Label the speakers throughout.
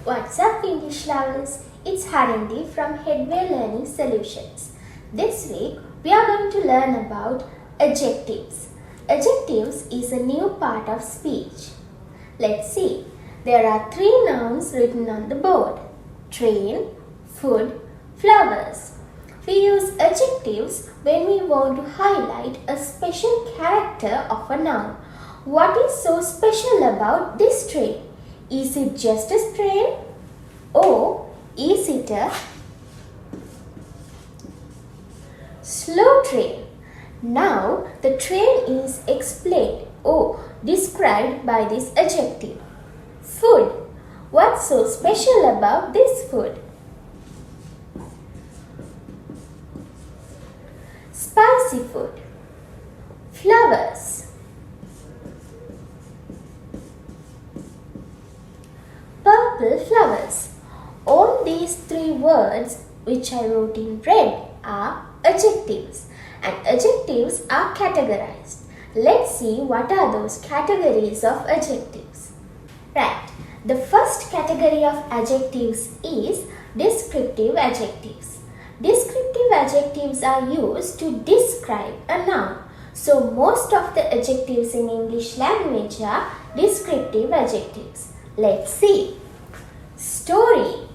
Speaker 1: What's up, English lovers? It's Harindi from Headway Learning Solutions. This week we are going to learn about adjectives. Adjectives is a new part of speech. Let's see. There are 3 nouns written on the board: train, food, flowers. We use adjectives when we want to highlight a special character of a noun. What is so special about this train? Is it just a train? Or is it a slow train? Now the train is explained or described by this adjective. Food. What's so special about this food? Spicy food. Flowers. Purple flowers. All these 3 words which I wrote in red are adjectives, and adjectives are categorized. Let's see what are those categories of adjectives. Right, the first category of adjectives is descriptive adjectives. Descriptive adjectives are used to describe a noun. So most of the adjectives in English language are descriptive adjectives. Let's see. Story.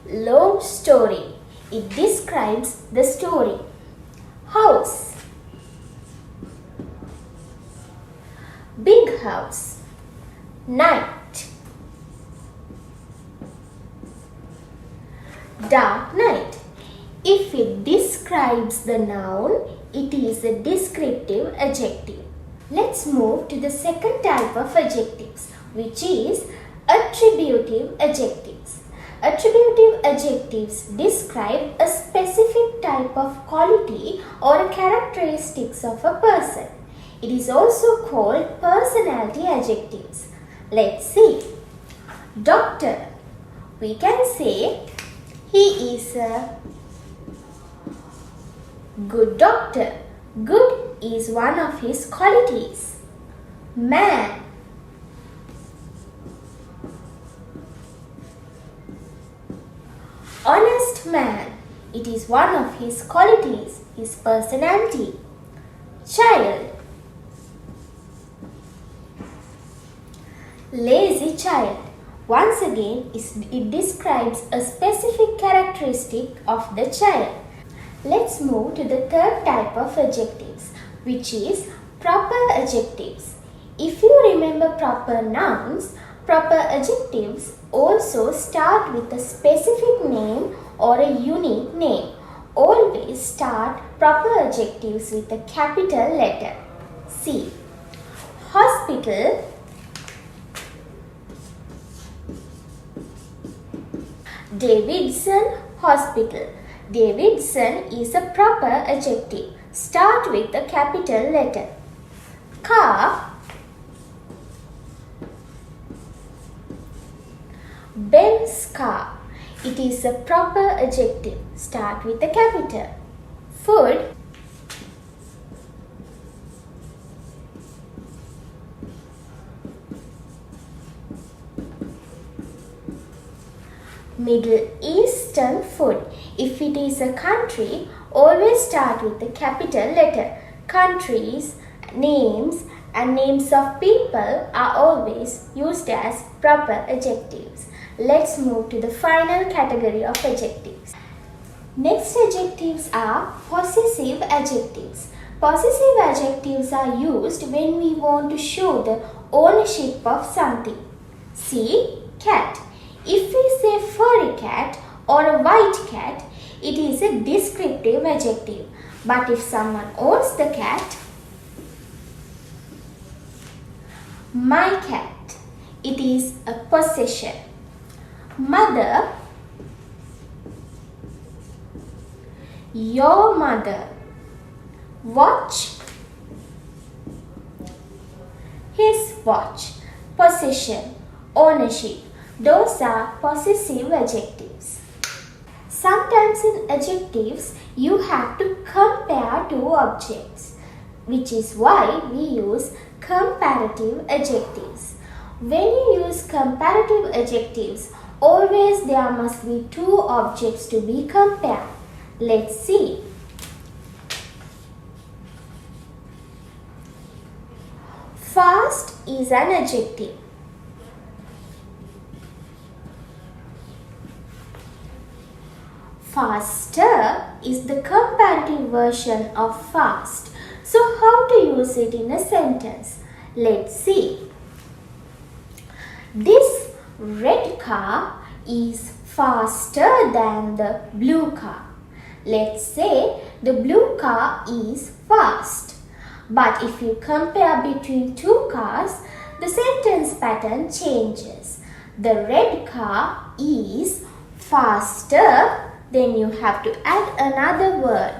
Speaker 1: Long story. It describes the story. House. Big house. Night. Dark night. If it describes the noun, it is a descriptive adjective. Let's move to the second type of adjectives, which is attributive adjectives. Attributive adjectives describe a specific type of quality or characteristics of a person. It is also called personality adjectives. Let's see. Doctor. We can say he is a good doctor. Good is one of his qualities. Man. Honest man. It is one of his qualities, his personality. Child. Lazy child. Once again, it describes a specific characteristic of the child. Let's move to the third type of adjectives, which is proper adjectives. If you remember proper nouns, proper adjectives also start with a specific name or a unique name. Always start proper adjectives with a capital letter. See. Hospital. Davidson Hospital. Davidson is a proper adjective. Start with a capital letter. Car. Ben's car. It is a proper adjective. Start with a capital. Food. Middle Eastern food. If it is a country, always start with a capital letter. Countries, names and names of people are always used as proper adjectives. Let's move to the final category of adjectives. Next adjectives are possessive adjectives. Possessive adjectives are used when we want to show the ownership of something. See, cat. If we say furry cat or a white cat, it is a descriptive adjective. But if someone owns the cat, my cat, it is a possession. Mother, your mother. Watch, his watch. Possession, ownership. Those are possessive adjectives. Sometimes in adjectives, you have to compare two objects, which is why we use comparative adjectives. When you use comparative adjectives, always there must be two objects to be compared. Let's see. Fast is an adjective. Faster is the comparative version of fast. So how to use it in a sentence? Let's see. This red car is faster than the blue car. Let's say the blue car is fast. But if you compare between two cars, the sentence pattern changes. The red car is faster. Then you have to add another word.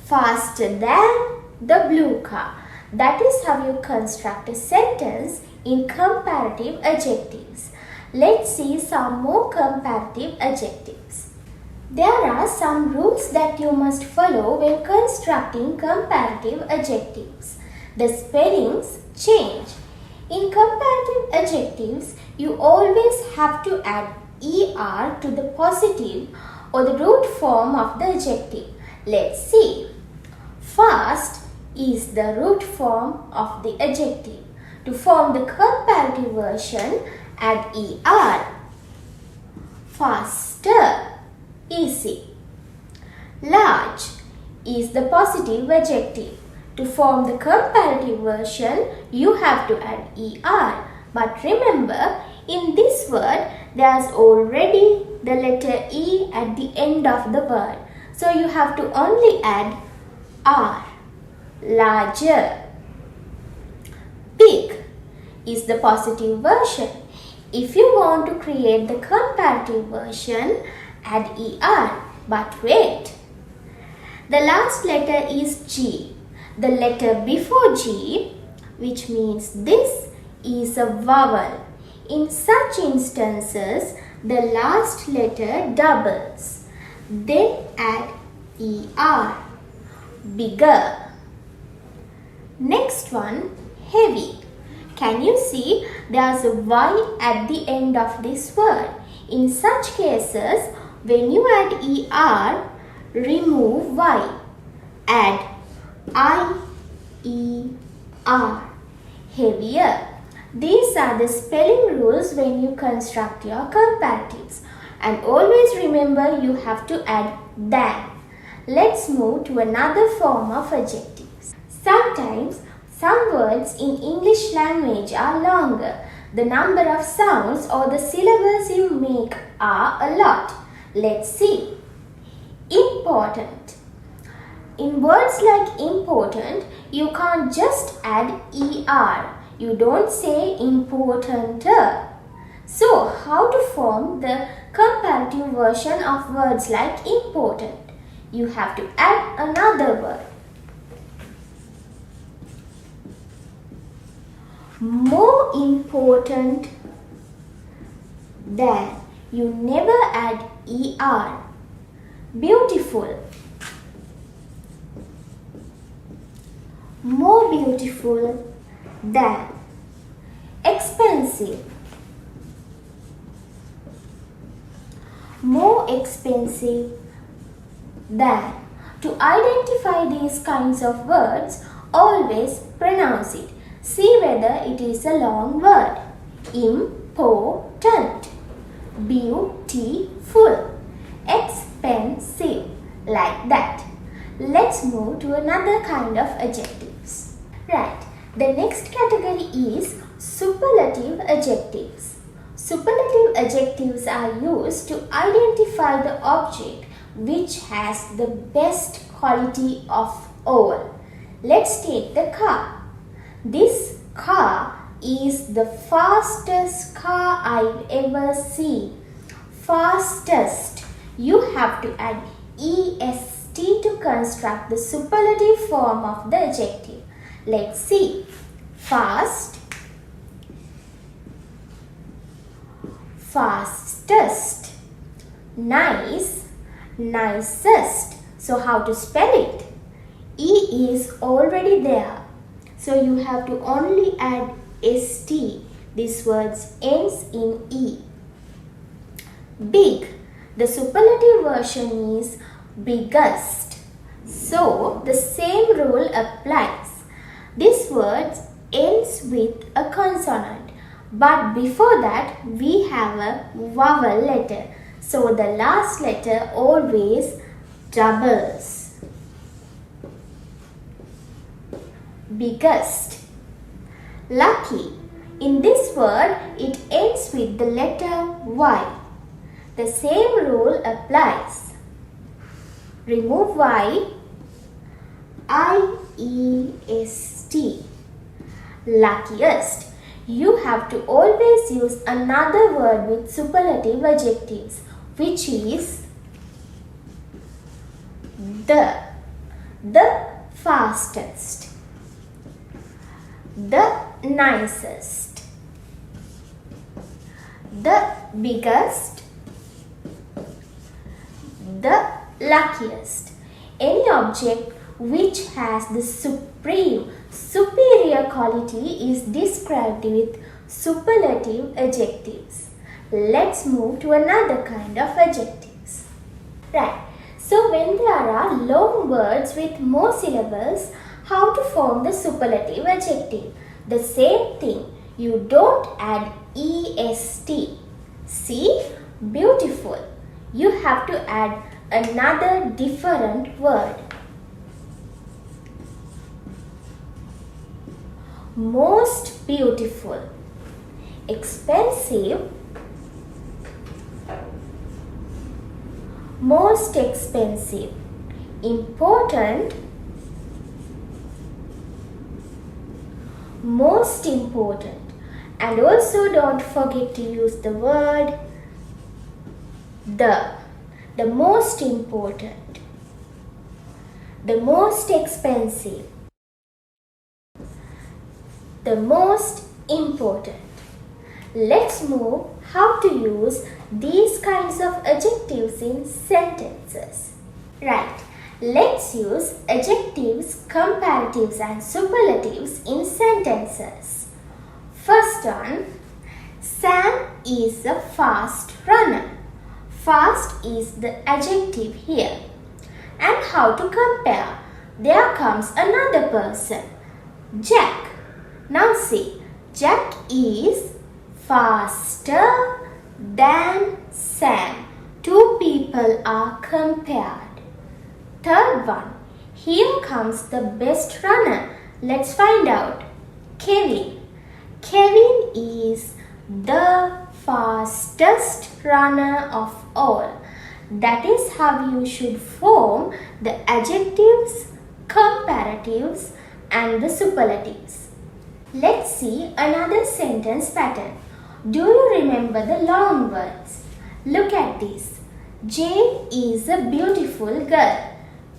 Speaker 1: Faster than the blue car. That is how you construct a sentence in comparative adjectives. Let's see some more comparative adjectives. There are some rules that you must follow when constructing comparative adjectives. The spellings change. In comparative adjectives, you always have to add er to the possessive or the root form of the adjective. Let's see. Fast is the root form of the adjective. To form the comparative version, add er. Faster, easy. Large is the positive adjective. To form the comparative version, you have to add er. But remember, in this word, there's already the letter E at the end of the word. So you have to only add R. Larger. Big is the positive version. If you want to create the comparative version, add ER. But wait. The last letter is G. The letter before G, which means this, is a vowel. In such instances, the last letter doubles. Then add ER. Bigger. Next one, heavy. Can you see there's a Y at the end of this word? In such cases, when you add ER, remove Y. Add IER. Heavier. These are the spelling rules when you construct your comparatives. And always remember you have to add than. Let's move to another form of adjectives. Sometimes some words in English language are longer. The number of sounds or the syllables you make are a lot. Let's see. Important. In words like important, you can't just add ER. You don't say importanter. So, how to form the comparative version of words like important? You have to add another word. More important than. You never add ER. Beautiful. More beautiful than. Expensive. More expensive than. To identify these kinds of words, always pronounce it. See whether it is a long word. Important. Beautiful. Expensive. Like that. Let's move to another kind of adjectives. Right. The next category is superlative adjectives. Superlative adjectives are used to identify the object which has the best quality of all. Let's take the car. This car is the fastest car I've ever seen. Fastest. You have to add EST to construct the superlative form of the adjective. Let's see. Fast. Fastest. Nice. Nicest. So how to spell it? E is already there. So you have to only add st. This word ends in E. Big. The superlative version is biggest. So the same rule applies. This word ends with a consonant, but before that we have a vowel letter. So the last letter always doubles. Biggest. Lucky. In this word, it ends with the letter Y. The same rule applies. Remove Y. I-E-S-T. Luckiest. You have to always use another word with superlative adjectives, which is the fastest, the nicest, the biggest, the luckiest. Any object which has the superior quality is described with superlative adjectives. Let's move to another kind of adjectives. Right. So when there are long words with more syllables, how to form the superlative adjective? The same thing. You don't add est. See? Beautiful. You have to add another different word. Most beautiful. Expensive. Most expensive. Important. Most important. And also don't forget to use the word the most important, the most expensive, the most important. Let's move how to use these kinds of adjectives in sentences. Right. Let's use adjectives, comparatives and superlatives in sentences. First one, Sam is a fast runner. Fast is the adjective here. And how to compare? There comes another person, Jack. Now see, Jack is faster than Sam. Two people are compared. Third one, here comes the best runner. Let's find out. Kevin. Kevin is the fastest runner of all. That is how you should form the adjectives, comparatives and the superlatives. Let's see another sentence pattern. Do you remember the long words? Look at this. Jane is a beautiful girl.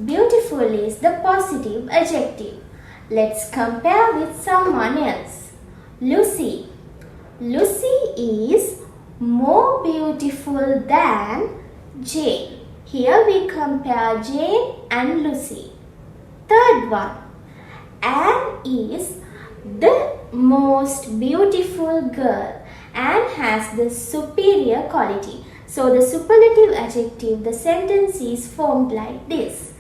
Speaker 1: Beautiful is the positive adjective. Let's compare with someone else. Lucy. Lucy is more beautiful than Jane. Here we compare Jane and Lucy. Third one. Anne is the most beautiful girl. Anne has the superior quality. So the superlative adjective, the sentence is formed like this.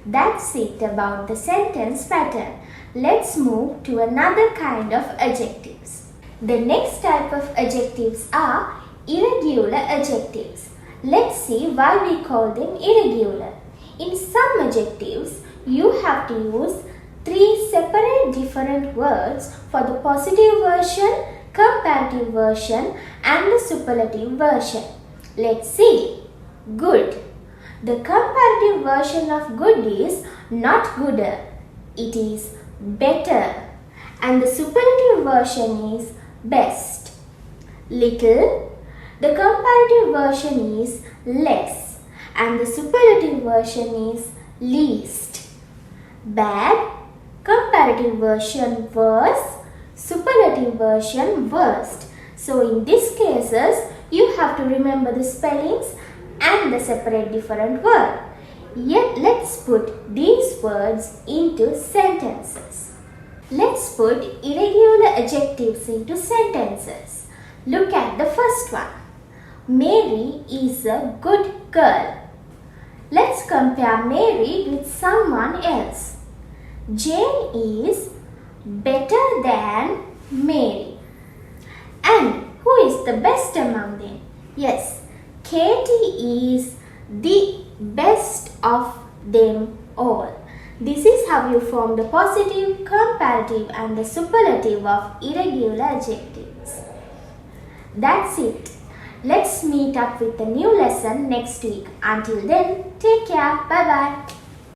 Speaker 1: That's it about the sentence pattern. Let's move to another kind of adjectives. The next type of adjectives are irregular adjectives. Let's see why we call them irregular. In some adjectives, you have to use 3 separate different words for the positive version, comparative version and the superlative version. Let's see. Good. The comparative version of good is not gooder. It is better. And the superlative version is best. Little. The comparative version is less. And the superlative version is least. Bad. Comparative version worse. Superlative version worst. So in these cases, you have to remember the spellings and the separate different word. Yet let's put these words into sentences. Let's put irregular adjectives into sentences. Look at the first one. Mary is a good girl. Let's compare Mary with someone else. Jane is better than Mary. And who is the best among them? Yes, Katie is the best of them all. This is how you form the positive, comparative and the superlative of irregular adjectives. That's it. Let's meet up with a new lesson next week. Until then, take care. Bye-bye.